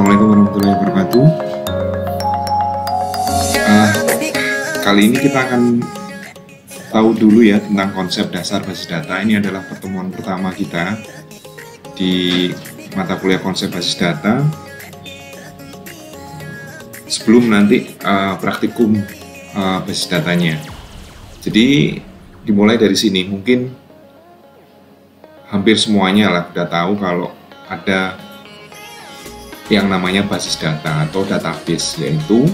Assalamualaikum warahmatullahi wabarakatuh. Kali ini kita akan tahu dulu ya tentang konsep dasar basis data. Ini adalah pertemuan pertama kita di mata kuliah konsep basis data. Sebelum nanti praktikum basis datanya. Jadi dimulai dari sini. Mungkin hampir semuanya lah udah tahu kalau ada yang namanya basis data atau database, yaitu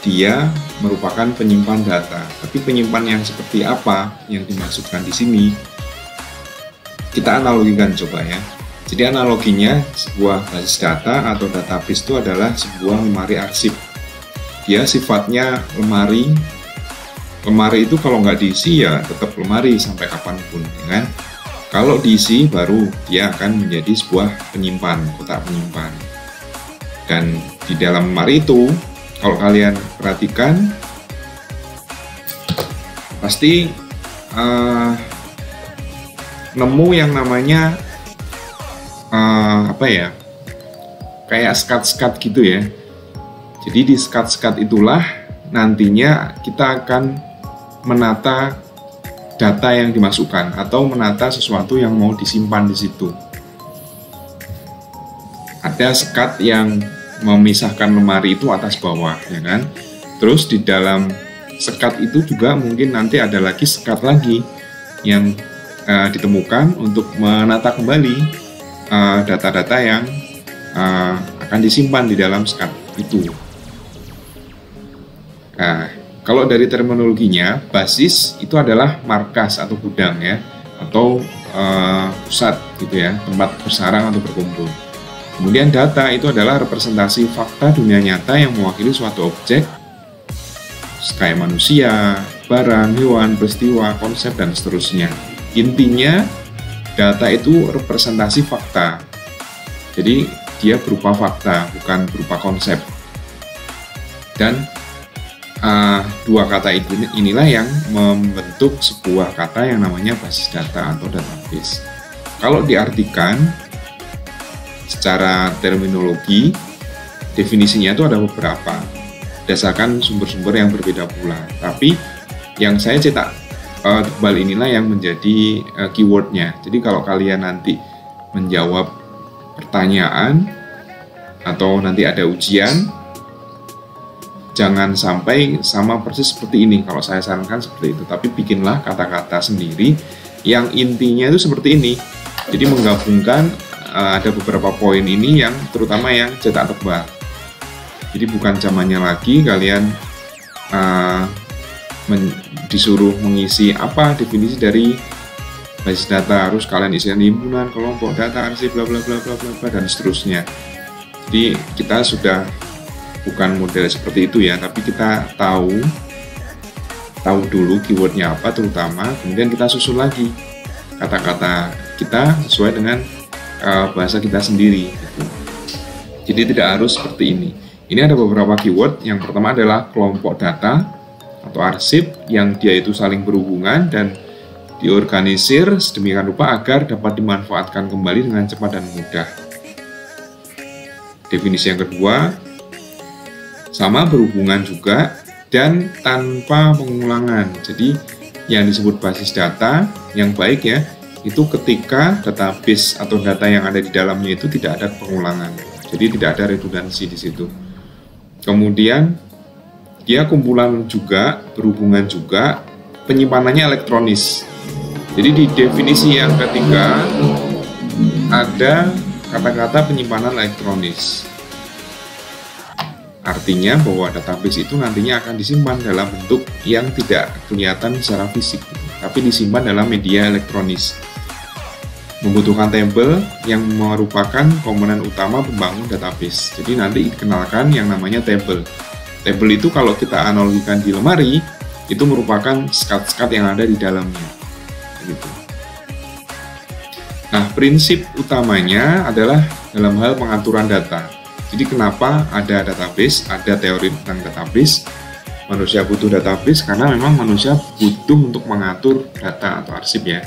dia merupakan penyimpan data. Tapi penyimpan yang seperti apa yang dimaksudkan di sini? Kita analogikan coba ya. Jadi analoginya sebuah basis data atau database itu adalah sebuah lemari arsip. Dia sifatnya lemari. Lemari itu kalau nggak diisi ya tetap lemari sampai kapanpun, ya kan? Kalau diisi baru dia akan menjadi sebuah penyimpan, kotak penyimpan. Dan di dalam lemari itu, kalau kalian perhatikan, pasti nemu yang namanya kayak skat-skat gitu ya. Jadi di skat-skat itulah nantinya kita akan menata data yang dimasukkan atau menata sesuatu yang mau disimpan di situ. Ada sekat yang memisahkan lemari itu atas bawah, ya kan? Terus di dalam sekat itu juga mungkin nanti ada lagi sekat lagi yang ditemukan untuk menata kembali data-data yang akan disimpan di dalam sekat itu. Nah, kalau dari terminologinya, basis itu adalah markas atau gudang ya, atau pusat gitu ya, tempat bersarang atau berkumpul. Kemudian data itu adalah representasi fakta dunia nyata yang mewakili suatu objek, kayak manusia, barang, hewan, peristiwa, konsep, dan seterusnya. Intinya, data itu representasi fakta. Jadi, dia berupa fakta, bukan berupa konsep. Dan dua kata inilah yang membentuk sebuah kata yang namanya basis data atau database. Kalau diartikan secara terminologi, definisinya itu ada beberapa, berdasarkan sumber-sumber yang berbeda pula. Tapi yang saya cetak tebal inilah yang menjadi keywordnya. Jadi kalau kalian nanti menjawab pertanyaan atau nanti ada ujian, jangan sampai sama persis seperti ini. Kalau saya sarankan seperti itu, tapi bikinlah kata-kata sendiri yang intinya itu seperti ini. Jadi menggabungkan ada beberapa poin ini yang terutama yang cetak tebal. Jadi bukan zamannya lagi kalian disuruh mengisi apa definisi dari basis data, harus kalian isikan himpunan, kelompok, data, arsip, bla bla bla bla bla dan seterusnya. Jadi kita sudah bukan model seperti itu ya, tapi kita tahu dulu keywordnya apa terutama, kemudian kita susun lagi kata-kata kita sesuai dengan bahasa kita sendiri gitu. Jadi tidak harus seperti ini. Ini ada beberapa keyword. Yang pertama adalah kelompok data atau arsip yang dia itu saling berhubungan dan diorganisir sedemikian rupa agar dapat dimanfaatkan kembali dengan cepat dan mudah. Definisi yang kedua, sama berhubungan juga dan tanpa pengulangan. Jadi yang disebut basis data yang baik ya, itu ketika database atau data yang ada di dalamnya itu tidak ada pengulangan. Jadi tidak ada redundansi di situ. Kemudian dia kumpulan juga, berhubungan juga, penyimpanannya elektronis. Jadi di definisi yang ketiga ada kata-kata penyimpanan elektronis. Artinya bahwa database itu nantinya akan disimpan dalam bentuk yang tidak kelihatan secara fisik, tapi disimpan dalam media elektronis. Membutuhkan tabel yang merupakan komponen utama pembangun database. Jadi nanti dikenalkan yang namanya tabel. Tabel itu kalau kita analogikan di lemari, itu merupakan skat-skat yang ada di dalamnya. Gitu. Nah, prinsip utamanya adalah dalam hal pengaturan data. Jadi kenapa ada database, ada teori tentang database. Manusia butuh database karena memang manusia butuh untuk mengatur data atau arsip ya.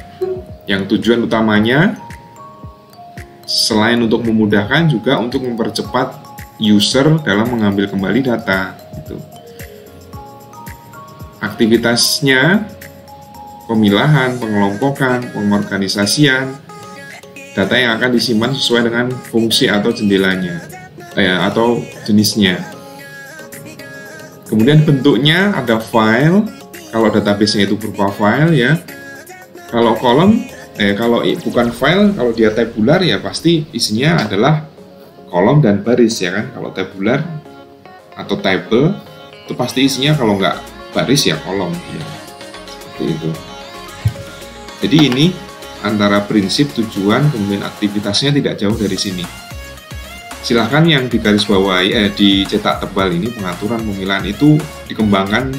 Yang tujuan utamanya selain untuk memudahkan juga untuk mempercepat user dalam mengambil kembali data. Gitu. Aktivitasnya pemilahan, pengelompokan, pengorganisasian, data yang akan disimpan sesuai dengan fungsi atau jendelanya atau jenisnya. Kemudian bentuknya ada file, kalau database-nya itu berupa file ya. Kalau kolom, kalau bukan file, kalau dia tabular ya pasti isinya adalah kolom dan baris ya kan. Kalau tabular atau table itu pasti isinya kalau nggak baris ya kolom ya. Seperti itu. Jadi ini antara prinsip, tujuan, kemudian aktivitasnya tidak jauh dari sini. Silahkan yang digarisbawahi, dicetak tebal ini pengaturan pemilahan itu dikembangkan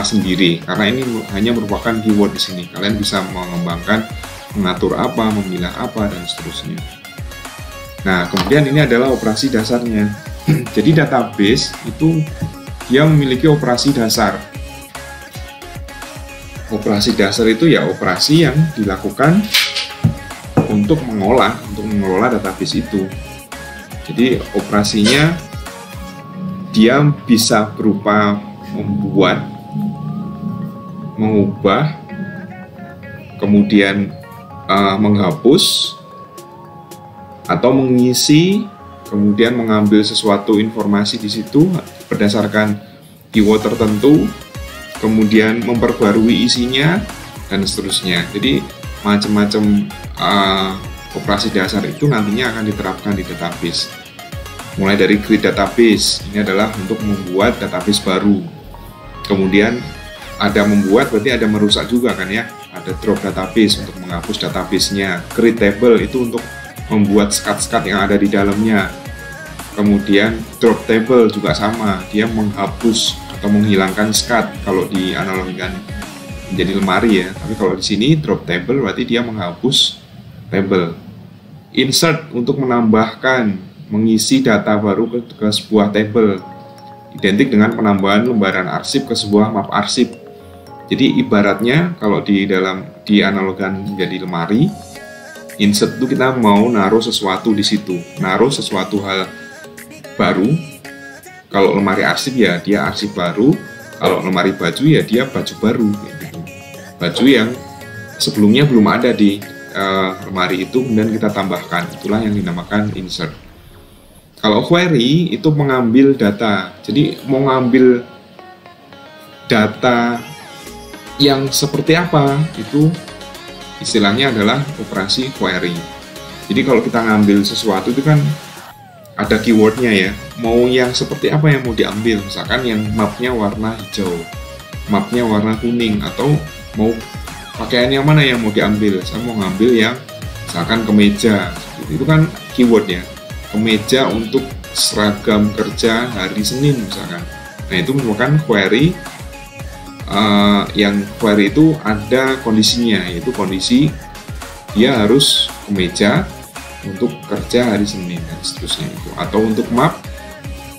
sendiri, karena ini hanya merupakan keyword di sini. Kalian bisa mengembangkan mengatur apa, memilah apa, dan seterusnya. Nah, kemudian ini adalah operasi dasarnya. Jadi database itu dia memiliki operasi dasar. Operasi dasar itu ya operasi yang dilakukan untuk mengelola database itu. Jadi operasinya dia bisa berupa membuat, mengubah, kemudian menghapus, atau mengisi, kemudian mengambil sesuatu informasi di situ berdasarkan keyword tertentu, kemudian memperbarui isinya, dan seterusnya. Jadi macam-macam operasi dasar itu nantinya akan diterapkan di database. Mulai dari create database, ini adalah untuk membuat database baru. Kemudian ada membuat, berarti ada merusak juga kan ya. Ada drop database untuk menghapus databasenya. Create table itu untuk membuat skat-skat yang ada di dalamnya. Kemudian drop table juga sama, dia menghapus atau menghilangkan skat kalau dianalogikan menjadi lemari ya. Tapi kalau di sini drop table berarti dia menghapus table. Insert untuk menambahkan, mengisi data baru ke sebuah table, identik dengan penambahan lembaran arsip ke sebuah map arsip. Jadi ibaratnya kalau dianalogan menjadi lemari, insert itu kita mau naruh sesuatu di situ, naruh sesuatu hal baru. Kalau lemari arsip ya dia arsip baru, kalau lemari baju ya dia baju baru gitu. Baju yang sebelumnya belum ada di lemari itu kemudian kita tambahkan, itulah yang dinamakan insert. Kalau query itu mengambil data, jadi mau ngambil data yang seperti apa itu istilahnya adalah operasi query. Jadi kalau kita ngambil sesuatu itu kan ada keywordnya ya, mau yang seperti apa yang mau diambil, misalkan yang mapnya warna hijau, mapnya warna kuning, atau mau pakaian yang mana yang mau diambil. Saya mau ngambil yang misalkan kemeja, itu kan keyword ya, kemeja untuk seragam kerja hari Senin misalkan. Nah itu merupakan query, yang query itu ada kondisinya, yaitu kondisi dia harus kemeja untuk kerja hari Senin dan seterusnya itu, atau untuk map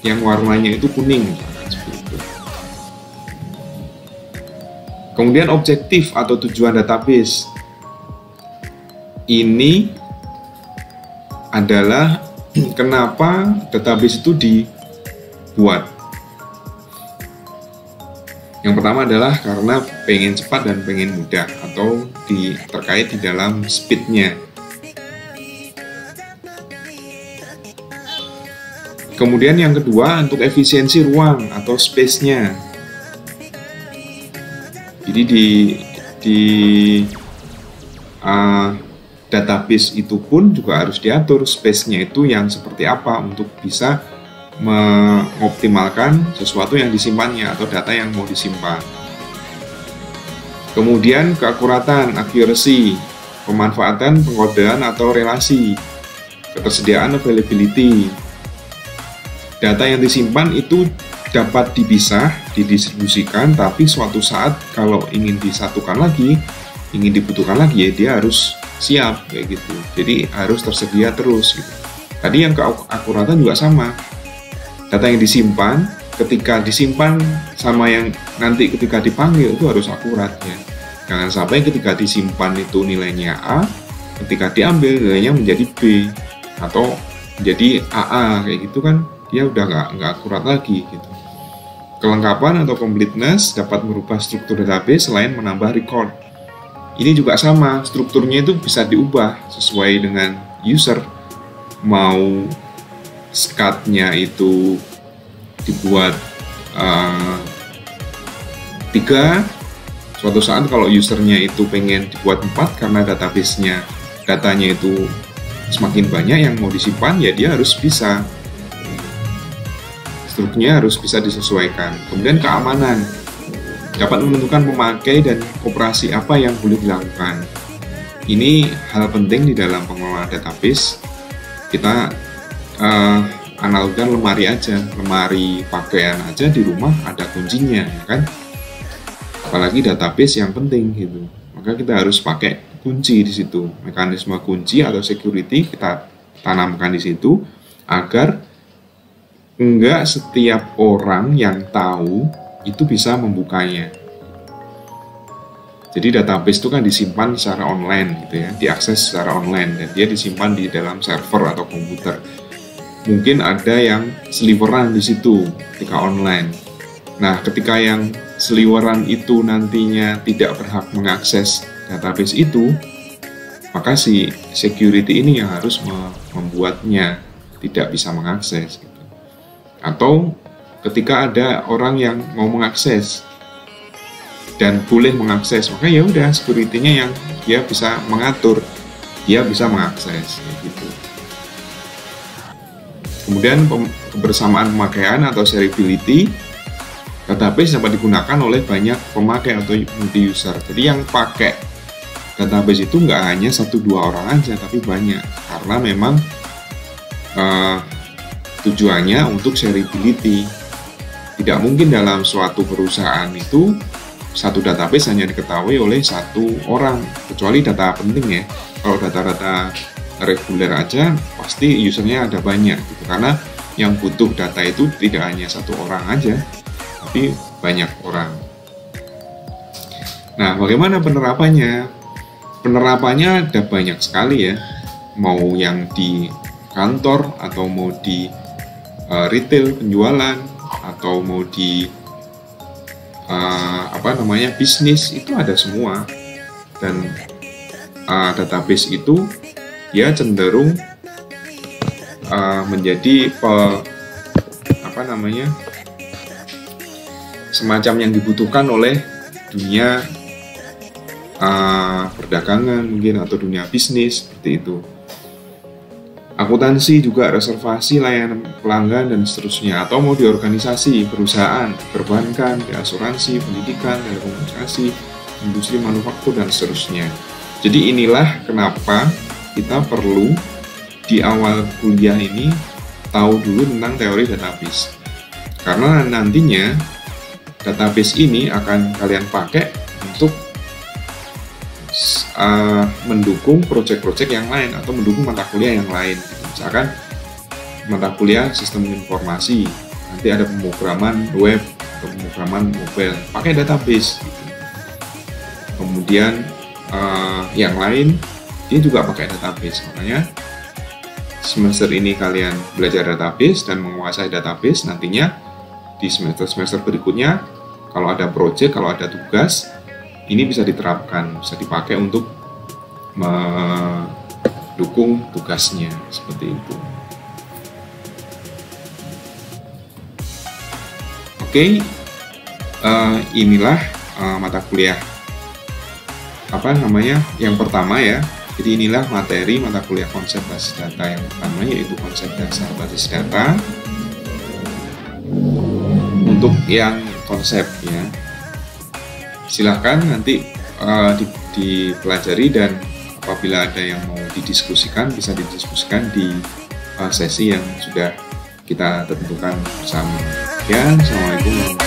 yang warnanya itu kuning misalkan, seperti itu. Kemudian objektif atau tujuan database ini adalah kenapa database itu dibuat. Yang pertama adalah karena pengen cepat dan pengen mudah, atau terkait di dalam speednya. Kemudian yang kedua untuk efisiensi ruang atau space-nya. Jadi di database itu pun juga harus diatur space-nya itu yang seperti apa untuk bisa mengoptimalkan sesuatu yang disimpannya atau data yang mau disimpan. Kemudian keakuratan, accuracy, pemanfaatan, pengkodean atau relasi, ketersediaan, availability. Data yang disimpan itu dapat dipisah, didistribusikan, tapi suatu saat kalau ingin disatukan lagi, ingin dibutuhkan lagi ya dia harus siap kayak gitu. Jadi harus tersedia terus gitu. Tadi yang keakuratan juga sama. Data yang disimpan, ketika disimpan sama yang nanti ketika dipanggil itu harus akurat ya. Jangan sampai ketika disimpan itu nilainya A, ketika diambil nilainya menjadi B, atau jadi AA kayak gitu kan, dia udah nggak akurat lagi gitu. Kelengkapan atau completeness dapat merubah struktur database selain menambah record. Ini juga sama, strukturnya itu bisa diubah sesuai dengan user. Mau scat-nya itu dibuat 3, suatu saat kalau usernya itu pengen dibuat 4 karena database-nya, datanya itu semakin banyak yang mau disimpan, ya dia harus bisa, strukturnya harus bisa disesuaikan. Kemudian keamanan, dapat menentukan pemakai dan operasi apa yang boleh dilakukan. Ini hal penting di dalam pengelolaan database. Kita analogikan lemari aja, lemari pakaian aja di rumah ada kuncinya, ya kan? Apalagi database yang penting gitu. Maka kita harus pakai kunci di situ. Mekanisme kunci atau security kita tanamkan di situ agar enggak setiap orang yang tahu itu bisa membukanya. Jadi database itu kan disimpan secara online gitu ya, diakses secara online, dan dia disimpan di dalam server atau komputer. Mungkin ada yang sliveran di situ ketika online. Nah, ketika yang sliveran itu nantinya tidak berhak mengakses database itu, maka si security ini yang harus membuatnya tidak bisa mengakses gitu. Atau ketika ada orang yang mau mengakses dan boleh mengakses, maka ya udah security-nya yang dia bisa mengatur, dia bisa mengakses gitu. Kemudian kebersamaan pemakaian atau shareability, database dapat digunakan oleh banyak pemakai atau multi user. Jadi yang pakai database itu nggak hanya 1-2 orang aja, tapi banyak, karena memang tujuannya untuk shareability. Tidak mungkin dalam suatu perusahaan itu satu database hanya diketahui oleh 1 orang, kecuali data penting ya. Kalau data-data reguler aja pasti usernya ada banyak gitu, karena yang butuh data itu tidak hanya 1 orang aja, tapi banyak orang. Nah, bagaimana penerapannya? Penerapannya ada banyak sekali ya, mau yang di kantor atau mau di retail penjualan atau mau di bisnis, itu ada semua. Dan database itu dia cenderung menjadi semacam yang dibutuhkan oleh dunia perdagangan mungkin, atau dunia bisnis seperti itu. Akuntansi juga, reservasi, layanan pelanggan, dan seterusnya. Atau mau di organisasi, perusahaan, perbankan, di asuransi, pendidikan, telekomunikasi, industri manufaktur, dan seterusnya. Jadi inilah kenapa kita perlu di awal kuliah ini tahu dulu tentang teori database. Karena nantinya database ini akan kalian pakai untuk mendukung proyek-proyek yang lain atau mendukung mata kuliah yang lain. Misalkan mata kuliah sistem informasi, nanti ada pemrograman web atau pemrograman mobile, pakai database gitu. Kemudian yang lain dia juga pakai database. Makanya semester ini kalian belajar database dan menguasai database, nantinya di semester berikutnya kalau ada project, kalau ada tugas, ini bisa diterapkan, bisa dipakai untuk mendukung tugasnya, seperti itu. Oke, inilah mata kuliah yang pertama ya. Jadi inilah materi mata kuliah konsep basis data yang pertama, yaitu konsep dasar basis data. Untuk yang konsep ya, silahkan nanti dipelajari, dan apabila ada yang mau didiskusikan bisa didiskusikan di sesi yang sudah kita tentukan bersama. Ya, assalamualaikum warahmatullahi wabarakatuh.